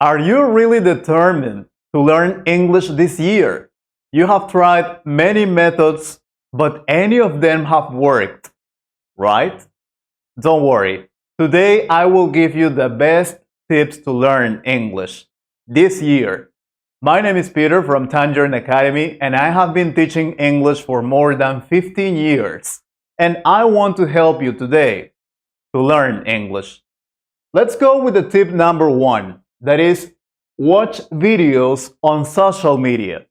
Are you really determined to learn English this year? You have tried many methods, but any of them have worked, right? Don't worry. Today I will give you the best tips to learn English this year. My name is Peter from Tangerine Academy, and I have been teaching English for more than 15 years. And I want to help you today to learn English. Let's go with the tip number one. That is, watch videos on social media.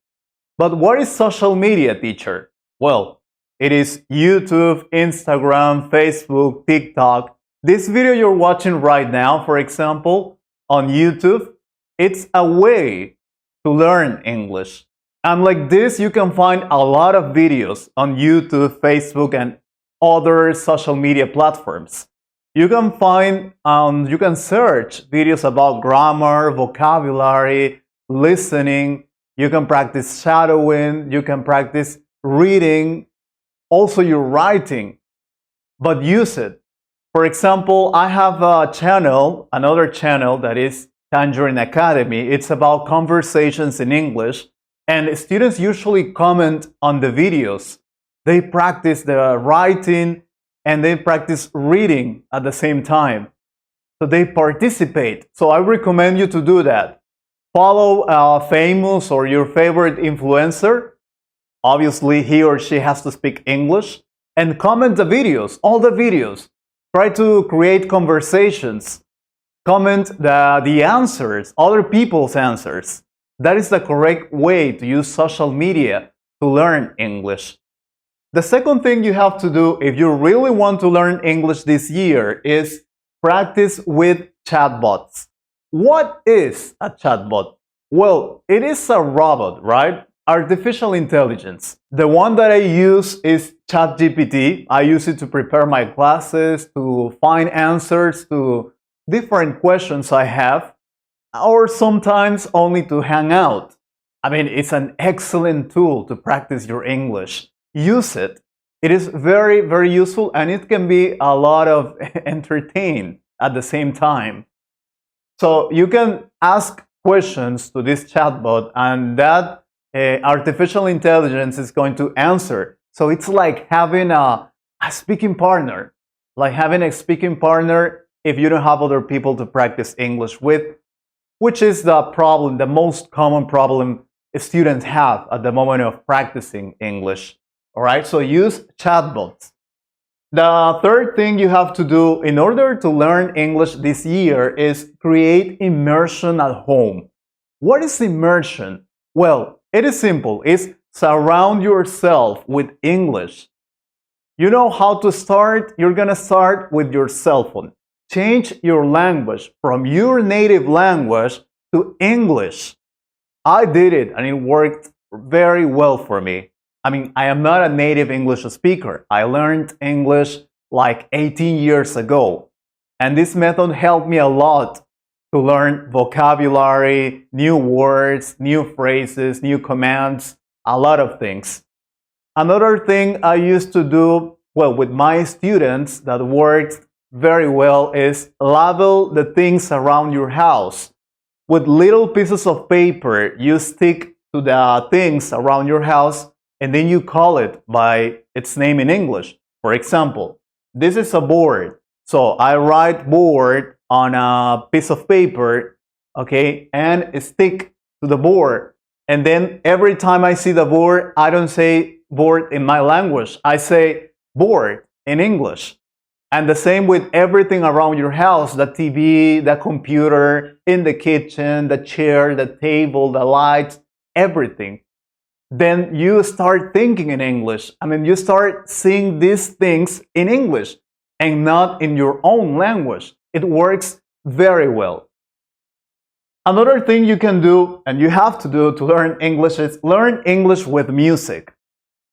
But what is social media, teacher? Well, it is YouTube, Instagram, Facebook, TikTok. This video you're watching right now, for example, on YouTube, it's a way to learn English. And like this, you can find a lot of videos on YouTube, Facebook, and other social media platforms. You can find, you can search videos about grammar, vocabulary, listening. You can practice shadowing. You can practice reading. Also, your writing. But use it. For example, I have a channel, another channel that is Tangerine Academy. It's about conversations in English. And students usually comment on the videos. They practice the writing and they practice reading at the same time. So they participate. So I recommend you to do that. Follow a famous or your favorite influencer. Obviously, he or she has to speak English. And comment the videos, all the videos. Try to create conversations. Comment the answers, other people's answers. That is the correct way to use social media to learn English. The second thing you have to do if you really want to learn English this year is practice with chatbots. What is a chatbot? Well, it is a robot, right? Artificial intelligence. The one that I use is ChatGPT. I use it to prepare my classes, to find answers to different questions I have, or sometimes only to hang out. I mean, it's an excellent tool to practice your English. Use it. It is very, very useful, and it can be a lot of entertain at the same time. So you can ask questions to this chatbot, and that artificial intelligence is going to answer. So it's like having a speaking partner, if you don't have other people to practice English with, which is the problem, the most common problem students have at the moment of practicing English. All right, so use chatbots. The third thing you have to do in order to learn English this year is create immersion at home. What is immersion? Well, it is simple. It's surround yourself with English. You know how to start? You're going to start with your cell phone. Change your language from your native language to English. I did it and it worked very well for me. I mean, I am not a native English speaker. I learned English like 18 years ago. And this method helped me a lot to learn vocabulary, new words, new phrases, new commands, a lot of things. Another thing I used to do, well, with my students that worked very well is label the things around your house. With little pieces of paper, you stick to the things around your house and then you call it by its name in English. For example, this is a board. So I write board on a piece of paper, okay, and stick to the board. And then every time I see the board, I don't say board in my language. I say board in English. And the same with everything around your house, the TV, the computer, in the kitchen, the chair, the table, the lights, everything. Then you start thinking in English. I mean, you start seeing these things in English and not in your own language. It works very well. Another thing you can do, and you have to do to learn English, is learn English with music.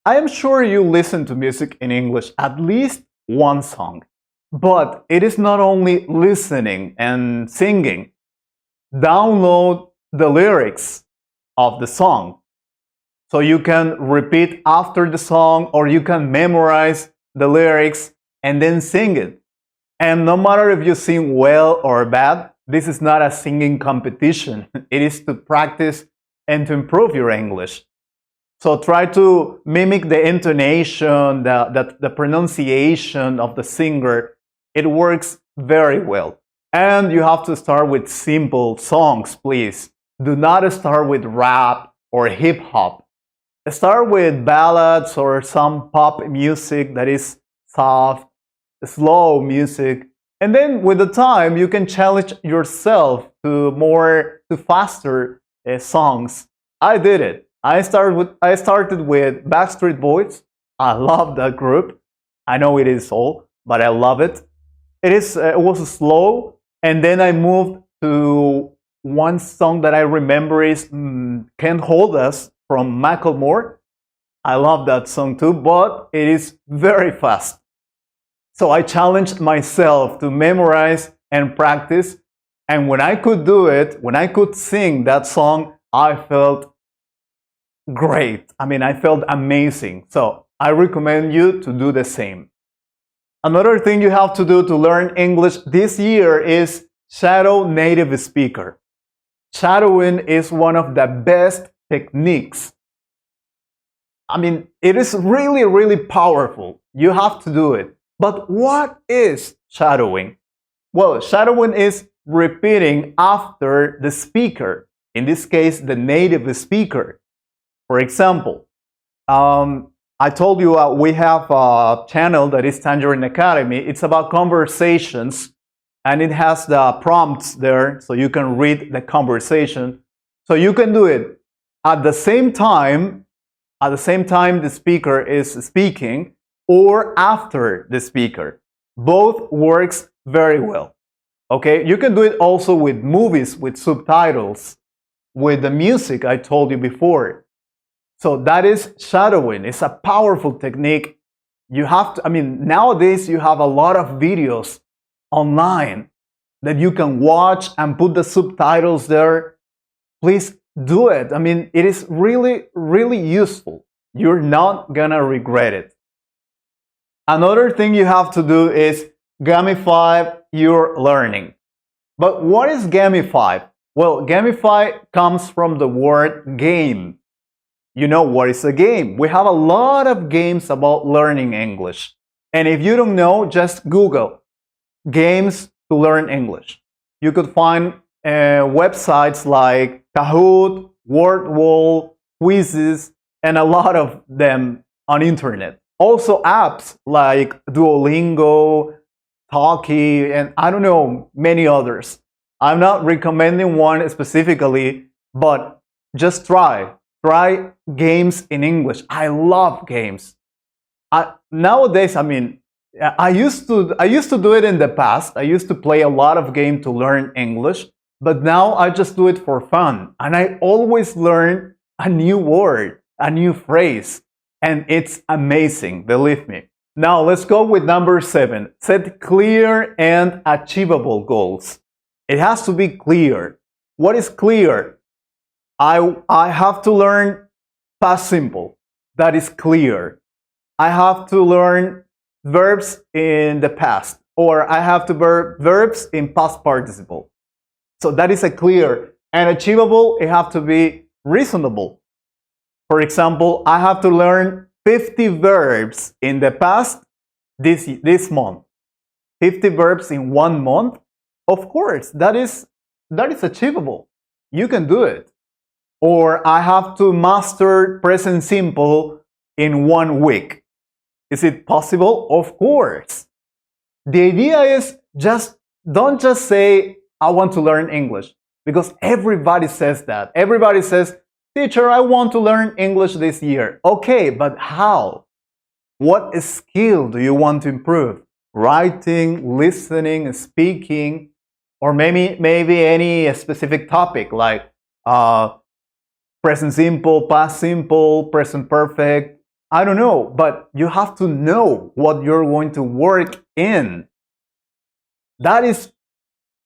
I am sure you listen to music in English, at least one song. But it is not only listening and singing. Download the lyrics of the song. So you can repeat after the song, or you can memorize the lyrics and then sing it. And no matter if you sing well or bad, this is not a singing competition. It is to practice and to improve your English. So try to mimic the intonation, the pronunciation of the singer. It works very well. And you have to start with simple songs, please. Do not start with rap or hip hop. Start with ballads or some pop music that is soft, slow music. And then with the time, you can challenge yourself to faster songs. I did it. I started with Backstreet Boys. I love that group. I know it is old, but I love it. It was slow, and then I moved to one song that I remember is "Can't Hold Us" from Macklemore. I love that song too, but it is very fast. So I challenged myself to memorize and practice, and when I could do it, when I could sing that song, I felt great. I mean, I felt amazing. So I recommend you to do the same. Another thing you have to do to learn English this year is shadow native speaker. Shadowing is one of the best techniques. I mean, it is really, really powerful. You have to do it. But what is shadowing? Well, shadowing is repeating after the speaker, in this case, the native speaker. For example, I told you we have a channel that is Tangerine Academy. It's about conversations, and it has the prompts there, so you can read the conversation. So you can do it at the same time the speaker is speaking, or after the speaker. Both works very well. Okay, you can do it also with movies, with subtitles, with the music I told you before. So that is shadowing. It's a powerful technique. You have to, I mean, nowadays you have a lot of videos online that you can watch and put the subtitles there. Please do it. I mean, it is really, really useful. You're not gonna regret it. Another thing you have to do is gamify your learning. But what is gamify? Well, gamify comes from the word game. You know what is a game? We have a lot of games about learning English. And if you don't know, just Google games to learn English. You could find websites like Kahoot, WordWall, Quizzes, and a lot of them on internet. Also apps like Duolingo, Talkie, and I don't know, many others. I'm not recommending one specifically, but just try. Try games in English. I love games. Nowadays, I mean, I used to do it in the past. I used to play a lot of games to learn English, but now I just do it for fun. And I always learn a new word, a new phrase, and it's amazing, believe me. Now let's go with number 7. Set clear and achievable goals. It has to be clear. What is clear? I have to learn past simple. That is clear. I have to learn verbs in the past, or I have to verbs in past participle. So that is a clear. And achievable, it have to be reasonable. For example, I have to learn 50 verbs in the past this month. 50 verbs in 1 month? Of course, that is achievable. You can do it. Or I have to master present simple in 1 week. Is it possible? Of course. The idea is don't just say, I want to learn English, because everybody says that. Everybody says, teacher, I want to learn English this year. Okay, but how? What skill do you want to improve? Writing, listening, speaking, or maybe any specific topic like present simple, past simple, present perfect. I don't know, but you have to know what you're going to work in. That is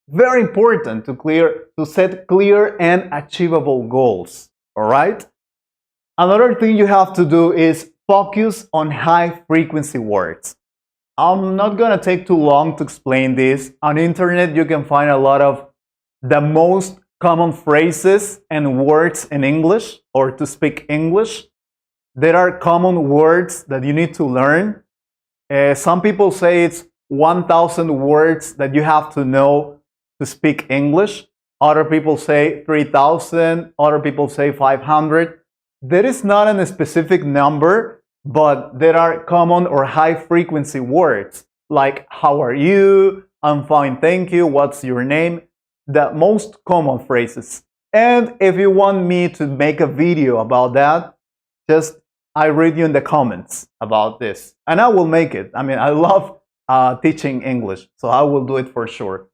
very important to set clear and achievable goals. All right? Another thing you have to do is focus on high frequency words. I'm not going to take too long to explain this. On internet, you can find a lot of the most common phrases and words in English or to speak English. There are common words that you need to learn. Some people say it's 1,000 words that you have to know to speak English. Other people say 3,000. Other people say 500. There is not a specific number, but there are common or high frequency words like how are you, I'm fine, thank you, what's your name, the most common phrases. And if you want me to make a video about that, just I read you in the comments about this and I will make it. I mean, I love teaching English, so I will do it for sure.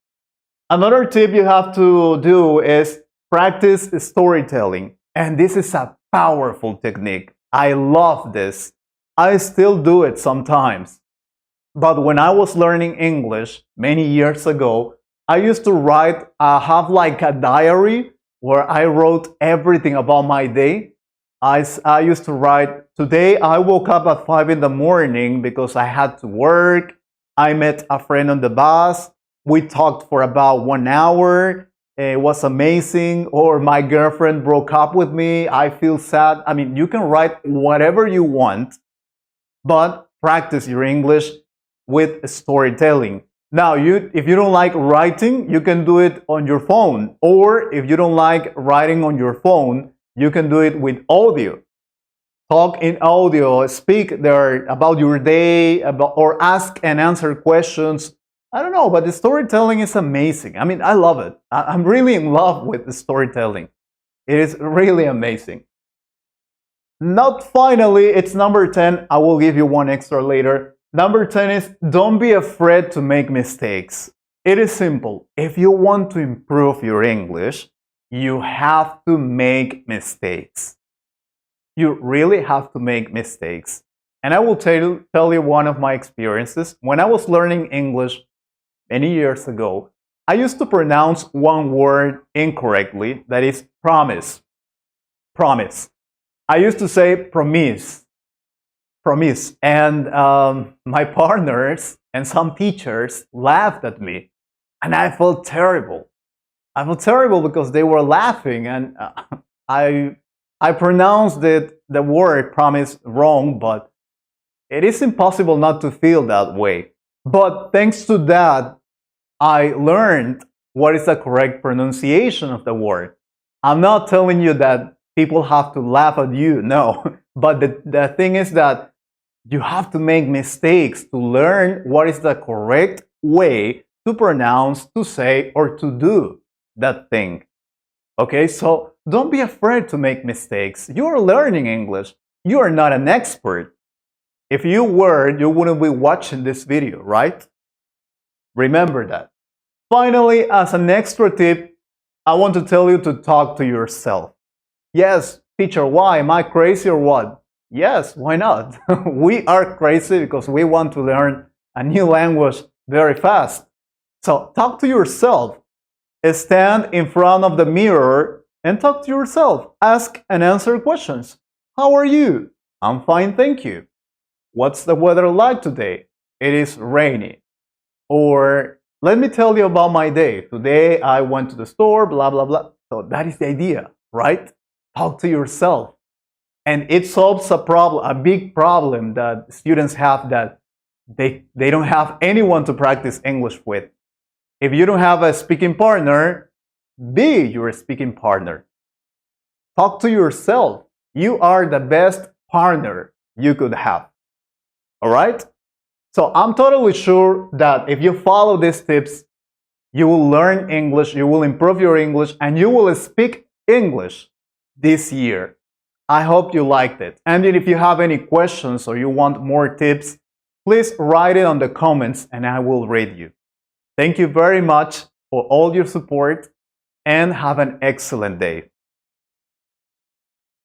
Another tip you have to do is practice storytelling. And this is a powerful technique. I love this. I still do it sometimes. But when I was learning English many years ago, I used to have like a diary where I wrote everything about my day. I used to write, today I woke up at 5 in the morning because I had to work. I met a friend on the bus. We talked for about 1 hour. It was amazing. Or my girlfriend broke up with me. I feel sad. I mean, you can write whatever you want, but practice your English with storytelling. Now, if you don't like writing, you can do it on your phone. Or if you don't like writing on your phone, you can do it with audio. Talk in audio, speak there about your day, or ask and answer questions. I don't know, but the storytelling is amazing. I mean, I love it. I'm really in love with the storytelling. It is really amazing. Not finally, it's number 10. I will give you one extra later. Number 10 is don't be afraid to make mistakes. It is simple. If you want to improve your English, you have to make mistakes. You really have to make mistakes. And I will tell you one of my experiences. When I was learning English many years ago, I used to pronounce one word incorrectly, that is promise. Promise. I used to say promise. Promise. And my partners and some teachers laughed at me. And I felt terrible. I felt terrible because they were laughing and I pronounced the word promise wrong, but it is impossible not to feel that way. But thanks to that, I learned what is the correct pronunciation of the word. I'm not telling you that people have to laugh at you, no. But the thing is that you have to make mistakes to learn what is the correct way to pronounce, to say, or to do that thing. Okay, so don't be afraid to make mistakes. You're learning English. You are not an expert. If you were, you wouldn't be watching this video, right? Remember that. Finally, as an extra tip, I want to tell you to talk to yourself. Yes, teacher, why? Am I crazy or what? Yes, why not? We are crazy because we want to learn a new language very fast. So talk to yourself. Stand in front of the mirror and talk to yourself. Ask and answer questions. How are you? I'm fine, thank you. What's the weather like today? It is rainy. Or let me tell you about my day. Today I went to the store, blah, blah, blah. So that is the idea, right? Talk to yourself. And it solves a problem, a big problem that students have, that they don't have anyone to practice English with. If you don't have a speaking partner, be your speaking partner. Talk to yourself. You are the best partner you could have. All right? So I'm totally sure that if you follow these tips, you will learn English, you will improve your English, and you will speak English this year. I hope you liked it. And if you have any questions or you want more tips, please write it on the comments and I will read you. Thank you very much for all your support and have an excellent day.